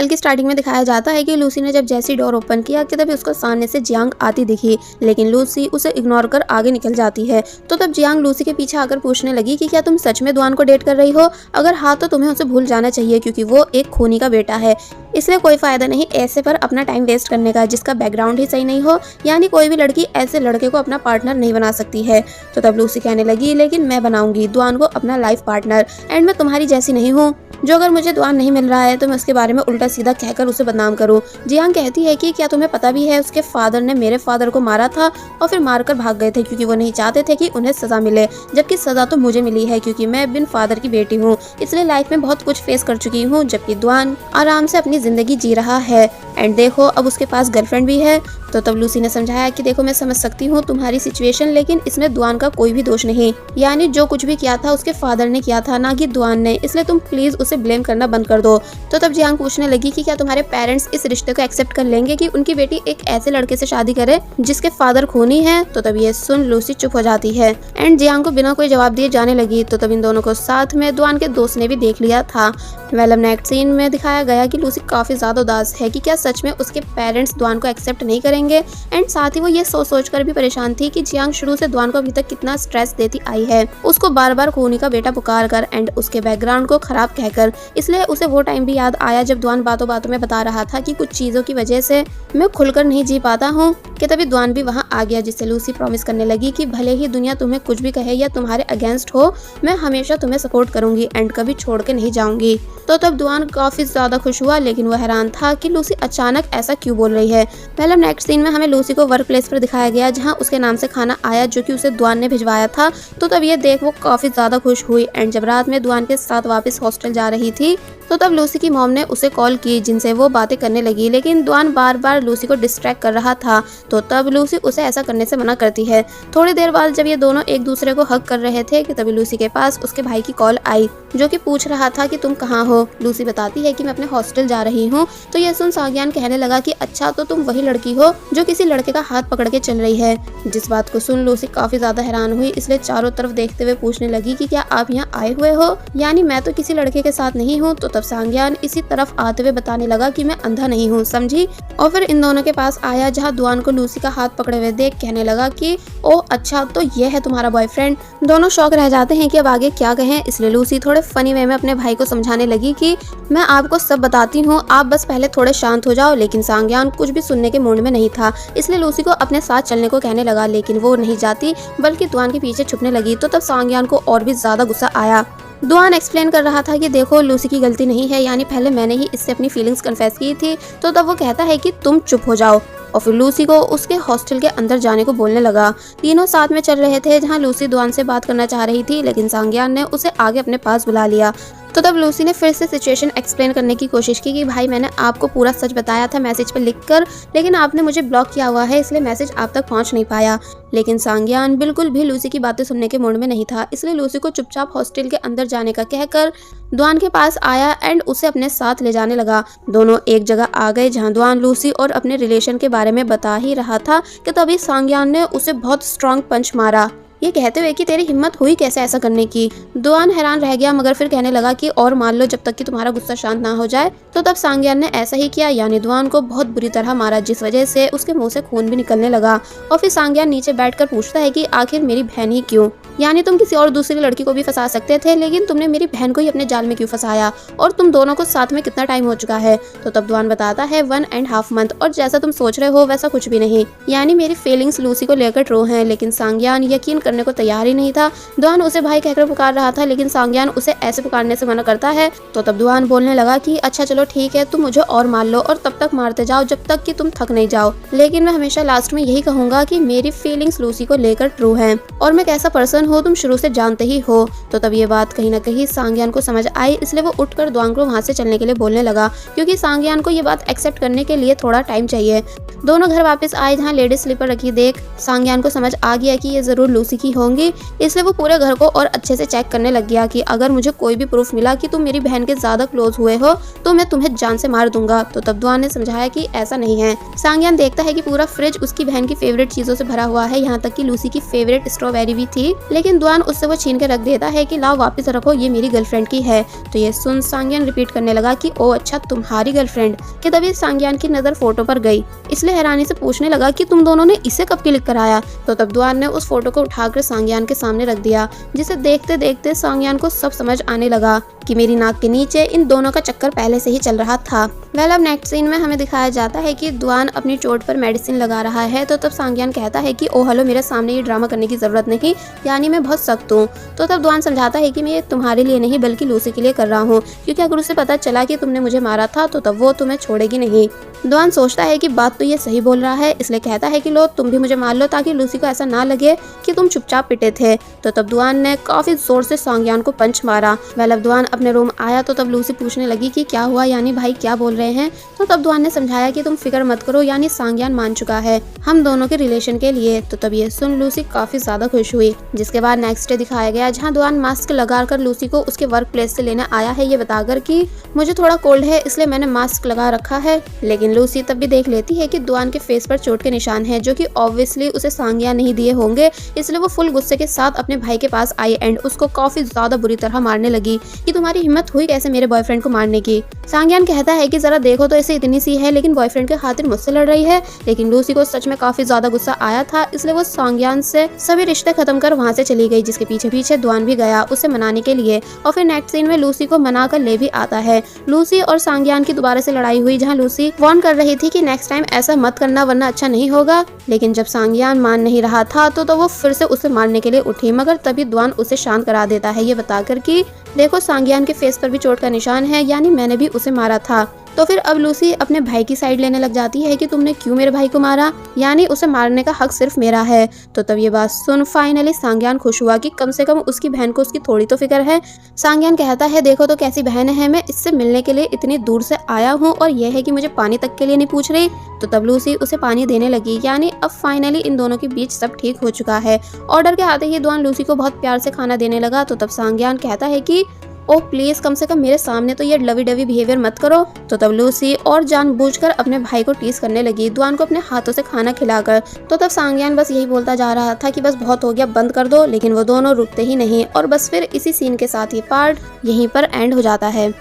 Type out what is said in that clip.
कल की स्टार्टिंग में दिखाया जाता है कि लूसी ने जब जैसी डोर ओपन किया कि तभी उसको सामने से जियांग आती दिखी, लेकिन लूसी उसे इग्नोर कर आगे निकल जाती है। तो तब जियांग लूसी के पीछे आकर पूछने लगी कि क्या तुम सच में दुआन को डेट कर रही हो? अगर हाँ तो तुम्हें उसे भूल जाना चाहिए, क्योंकि वो एक खूनी का बेटा है। इसलिए कोई फायदा नहीं ऐसे पर अपना टाइम वेस्ट करने का जिसका बैकग्राउंड ही सही नहीं हो, यानी कोई भी लड़की ऐसे लड़के को अपना पार्टनर नहीं बना सकती है। तो तब लूसी कहने लगी, लेकिन मैं बनाऊंगी दुआन को अपना लाइफ पार्टनर, एंड मैं तुम्हारी जैसी नहीं हूँ जो अगर मुझे दुआन नहीं मिल रहा है तो मैं उसके बारे में उल्टा सीधा कहकर उसे बदनाम करूं। जियांग कहती है कि क्या तुम्हें पता भी है उसके फादर ने मेरे फादर को मारा था और फिर मारकर भाग गए थे, क्योंकि वो नहीं चाहते थे कि उन्हें सजा मिले, जबकि सजा तो मुझे मिली है क्योंकि मैं बिन फादर की बेटी हूँ, इसलिए लाइफ में बहुत कुछ फेस कर चुकी हूँ, जबकि दुआन आराम से अपनी जिंदगी जी रहा है। एंड देखो अब उसके पास गर्लफ्रेंड भी है। तो तब लूसी ने समझाया कि देखो मैं समझ सकती हूँ तुम्हारी सिचुएशन, लेकिन इसमें दुआन का कोई भी दोष नहीं, यानी जो कुछ भी किया था उसके फादर ने किया था, ना कि दुआन ने, इसलिए तुम प्लीज उसे ब्लेम करना बंद कर दो। तो तब जियांग पूछने लगी कि क्या तुम्हारे पेरेंट्स इस रिश्ते को एक्सेप्ट कर लेंगे कि उनकी बेटी एक ऐसे लड़के से शादी करे जिसके फादर खूनी है? तो तब ये सुन लूसी चुप हो जाती है एंड जियांग को बिना कोई जवाब दिए जाने लगी। तो तब इन दोनों को साथ में दुआन के दोस्त ने भी देख लिया था। वेल, नेक्स्ट सीन में दिखाया गया कि लूसी काफी ज्यादा उदास है कि क्या सच में उसके पेरेंट्स दुआन को एक्सेप्ट नहीं करेंगे, एंड साथ ही वो ये सोच कर भी परेशान थी कि जियांग शुरू से दुआन को अभी तक कितना स्ट्रेस देती आई है, उसको बार बार खूनी का बेटा पुकार कर एंड उसके बैकग्राउंड को खराब कहकर। इसलिए उसे वो टाइम भी याद आया जब दुआन बातों बातों में बता रहा था कि कुछ चीजों की वजह से मैं खुलकर नहीं जी पाता हूँ, कि तभी दुआन भी वहाँ आ गया, जिससे लूसी प्रॉमिस करने लगी कि भले ही दुनिया तुम्हें कुछ भी कहे या तुम्हारे अगेंस्ट हो, मैं हमेशा तुम्हें सपोर्ट करूंगी एंड कभी छोड़ के नहीं जाऊंगी। तो तब दुआन काफी ज्यादा खुश हुआ, लेकिन वो हैरान था कि लूसी अचानक ऐसा क्यों बोल रही है। पहले नेक्स्ट सीन में हमें लूसी को वर्क प्लेस पर दिखाया गया, जहां उसके नाम से खाना आया जो कि उसे दुआन ने भिजवाया था। तो तब ये देख वो काफी ज्यादा खुश हुई एंड जब रात में दुआन के साथ वापस हॉस्टल जा रही थी तो तब लूसी की मॉम ने उसे कॉल की, जिनसे वो बातें करने लगी, लेकिन दुआन बार बार लूसी को डिस्ट्रैक्ट कर रहा था। तो तब लूसी उसे ऐसा करने से मना करती है। थोड़ी देर बाद जब ये दोनों एक दूसरे को हग कर रहे थे कि तभी लूसी के पास उसके भाई की कॉल आई, जो कि पूछ रहा था कि तुम कहाँ हो। लूसी बताती है कि मैं अपने हॉस्टल जा रही हूँ। तो ये सुन सांग्यान कहने लगा कि अच्छा तो तुम वही लड़की हो जो किसी लड़के का हाथ पकड़ के चल रही है। जिस बात को सुन लूसी काफी ज्यादा हैरान हुई, इसलिए चारों तरफ देखते हुए पूछने लगी कि क्या आप यहाँ आए हुए हो, यानी मैं तो किसी लड़के के साथ नहीं हूँ। तो तब सांग्यान इसी तरफ आते हुए बताने लगा कि मैं अंधा नहीं हूँ, समझी। और फिर इन दोनों के पास आया, जहाँ दुआन को लूसी का हाथ पकड़े हुए देख कहने लगा कि ओह अच्छा तो ये है तुम्हारा बॉयफ्रेंड। दोनों शौक रह जाते हैं कि अब आगे क्या कहें, इसलिए लूसी थोड़े फनी वे में अपने भाई को समझाने लगी कि मैं आपको सब बताती हूँ, आप बस पहले थोड़े शांत हो जाओ। लेकिन सांग्यान कुछ भी सुनने के मूड में नहीं था, इसलिए लूसी को अपने साथ चलने को कहने लगा, लेकिन वो नहीं जाती बल्कि दुआन के पीछे छुपने लगी। तो तब सांग्यान को और भी ज्यादा गुस्सा आया। दुआन एक्सप्लेन कर रहा था कि देखो लूसी की गलती नहीं है, यानी पहले मैंने ही इससे अपनी फीलिंग्स कन्फेस की थी। तो तब वो कहता है कि तुम चुप हो जाओ और फिर लूसी को उसके हॉस्टल के अंदर जाने को बोलने लगा। तीनों साथ में चल रहे थे, जहां लूसी दुआन से बात करना चाह रही थी, लेकिन सांग्यान ने उसे आगे अपने पास बुला लिया। तो तब लूसी ने फिर से सिचुएशन एक्सप्लेन करने की कोशिश की कि भाई मैंने आपको पूरा सच बताया था मैसेज पर लिखकर, लेकिन आपने मुझे ब्लॉक किया हुआ है, इसलिए मैसेज आप तक पहुंच नहीं पाया। लेकिन सांग्यान बिल्कुल भी लूसी की बातें सुनने के मूड में नहीं था, इसलिए लूसी को चुपचाप हॉस्टल के अंदर जाने का कहकर दुआन के पास आया एंड उसे अपने साथ ले जाने लगा। दोनों एक जगह आ गए जहां दुआन लूसी और अपने रिलेशन के बारे में बता ही रहा था कि तभी सांग्यान ने उसे बहुत स्ट्रॉन्ग पंच मारा, ये कहते हुए कि तेरी हिम्मत हुई कैसे ऐसा करने की। दुआन हैरान रह गया, मगर फिर कहने लगा कि और मान लो जब तक कि तुम्हारा गुस्सा शांत ना हो जाए। तो तब सांग्यान ने ऐसा ही किया, यानी दुआन को बहुत बुरी तरह मारा, जिस वजह से उसके मुंह से खून भी निकलने लगा। और फिर सांग्यान नीचे बैठकर पूछता है कि आखिर मेरी बहन ही क्यों, यानी तुम किसी और दूसरी लड़की को भी फंसा सकते थे, लेकिन तुमने मेरी बहन को ही अपने जाल में क्यों फंसाया, और तुम दोनों को साथ में कितना टाइम हो चुका है। तो तब दुआन बताता है 1.5 मंथ, और जैसा तुम सोच रहे हो वैसा कुछ भी नहीं, यानी मेरी फीलिंग्स लूसी को लेकर ट्रू हैं। लेकिन सांग्यान यकीन करने को तैयार ही नहीं था। दुआन उसे भाई कहकर पुकार रहा था, लेकिन सांग्यान उसे ऐसे पुकारने से मना करता है। तो तब दुआन बोलने लगा कि अच्छा चलो ठीक है, तुम मुझे और मार लो और तब तक मारते जाओ जब तक कि तुम थक नहीं जाओ, लेकिन मैं हमेशा लास्ट में यही कहूंगा कि मेरी फीलिंग्स लूसी को लेकर ट्रू हैं और मैं कैसा पर्सन हूँ तुम शुरू से जानते ही हो। तो तब ये बात कहीं ना कहीं सांग्यान को समझ आई, इसलिए वो उठकर दुआन को वहाँ से चलने के लिए बोलने लगा, क्योंकि सांग्यान को ये बात एक्सेप्ट करने के लिए थोड़ा टाइम चाहिए। दोनों घर वापस आए, जहाँ लेडीज स्लीपर रखी देख सांग्यान को समझ आ गया कि ये जरूर लूसी की होंगी, इसलिए वो पूरे घर को और अच्छे से चेक करने लग गया कि अगर मुझे कोई भी प्रूफ मिला कि तुम मेरी बहन के ज्यादा क्लोज हुए हो तो मैं तुम्हें जान से मार दूंगा। तो तब दुआन ने समझाया कि ऐसा नहीं है। सांग्यान देखता है कि पूरा फ्रिज उसकी बहन की फेवरेट चीजों से भरा हुआ है, यहाँ तक कि लूसी की फेवरेट स्ट्रॉबेरी भी थी, लेकिन दुआन उससे वो छीन के रख देता है कि लाओ वापस रखो, ये मेरी गर्लफ्रेंड की है। तो ये सुन सांग्यान रिपीट करने लगा कि ओ अच्छा तुम्हारी गर्लफ्रेंड। कि तभी सांग्यान की नज़र फोटो पर गई, इसलिए हैरानी से पूछने लगा कि तुम दोनों ने इसे कब क्लिक कराया। तो तब दुआन ने उस फोटो को उठाकर सांग्यान के सामने रख दिया, जिसे देखते देखते सांग्यान को सब समझ आने लगा कि मेरी नाक के नीचे इन दोनों का चक्कर पहले से ही चल रहा था। वेल अब नेक्स्ट सीन में हमें दिखाया जाता है कि दुआन अपनी चोट पर मेडिसिन लगा रहा है। तो तब सांग्यान कहता है कि ओ हेलो, मेरे सामने ये ड्रामा करने की जरूरत नहीं, यानी मैं बहुत सख्त हूँ। तो तब दुआन समझाता है कि मैं ये तुम्हारे लिए नहीं बल्कि लूसी के लिए कर रहा हूँ, क्योंकि अगर उसे पता चला कि तुमने मुझे मारा था तो तब वो तुम्हें छोड़ेगी नहीं। दुआन सोचता है कि बात तो ये सही बोल रहा है, इसलिए कहता है कि लो तुम भी मुझे मार लो ताकि लूसी को ऐसा ना लगे कि तुम चुपचाप पिटे थे। तो तब दुआन ने काफी जोर से सांग्यान को पंच मारा। वेल अब दुआन अपने रूम आया तो तब लूसी पूछने लगी कि क्या हुआ, यानी भाई क्या बोल रहे हैं। तो तब दुआन ने समझाया कि तुम फिक्र मत करो, यानी सांग्यान मान चुका है हम दोनों के रिलेशन के लिए। तो तब ये सुन लूसी काफी ज्यादा खुश हुई। जिसके बाद नेक्स्ट डे दिखाया गया जहाँ दुआन मास्क लगाकर लूसी को उसके वर्क प्लेस से लेने आया है, ये बताकर कि मुझे थोड़ा कोल्ड है इसलिए मैंने मास्क लगा रखा है। लेकिन लूसी तब भी देख लेती है कि दुआन के फेस पर चोट के निशान हैं, जो कि ऑब्वियसली उसे सांग्यान नहीं दिए होंगे, इसलिए वो फुल गुस्से के साथ अपने भाई के पास आई एंड उसको काफी ज्यादा बुरी तरह मारने लगी कि तुम्हारी हिम्मत हुई कैसे मेरे बॉयफ्रेंड को मारने की। सांग्यान कहता है कि जरा देखो तो ऐसे इतनी सी है लेकिन बॉयफ्रेंड के खातिर मुझसे लड़ रही है। लेकिन लूसी को सच में काफी ज्यादा गुस्सा आया था, इसलिए वो सांग्यान से सभी रिश्ते खत्म कर वहाँ से चली गई, जिसके पीछे पीछे दुआन भी गया उसे मनाने के लिए। और फिर नेक्स्ट सीन में लूसी को मना कर ले भी आता है। लूसी और सांग्यान की दोबारा से लड़ाई हुई, जहाँ लूसी वार्न कर रही थी कि नेक्स्ट टाइम ऐसा मत करना वरना अच्छा नहीं होगा। लेकिन जब सांग्यान मान नहीं रहा था तो वो फिर से उसे मारने के लिए उठी, मगर तभी दुआन उसे शांत करा देता है, ये बताकर कि देखो सांग्यान के फेस पर भी चोट का निशान है, यानी मैंने भी उसे मारा था। तो फिर अब लूसी अपने भाई की साइड लेने लग जाती है कि तुमने क्यों मेरे भाई को मारा, यानी उसे मारने का हक सिर्फ मेरा है। तो तब ये बात सुन फाइनली सांग्यान खुश हुआ कि कम से कम उसकी बहन को उसकी थोड़ी तो फिक्र है। सांग्यान कहता है देखो तो कैसी बहन है, मैं इससे मिलने के लिए इतनी दूर से आया हूँ और यह है कि मुझे पानी तक के लिए नहीं पूछ रही। तो तब लूसी उसे पानी देने लगी, यानी अब फाइनली इन दोनों के बीच सब ठीक हो चुका है। ऑर्डर के आते ही दुआन लूसी को बहुत प्यार से खाना देने लगा। तो तब सांग्यान कहता है कि ओ प्लीज कम से कम मेरे सामने तो ये लवी डवी बिहेवियर मत करो। तो तब लूसी और जानबूझकर अपने भाई को टीज करने लगी, दुआन को अपने हाथों से खाना खिलाकर। तो तब सांग्यान बस यही बोलता जा रहा था कि बस बहुत हो गया, बंद कर दो, लेकिन वो दोनों रुकते ही नहीं। और बस फिर इसी सीन के साथ ये पार्ट यहीं पर एंड हो जाता है।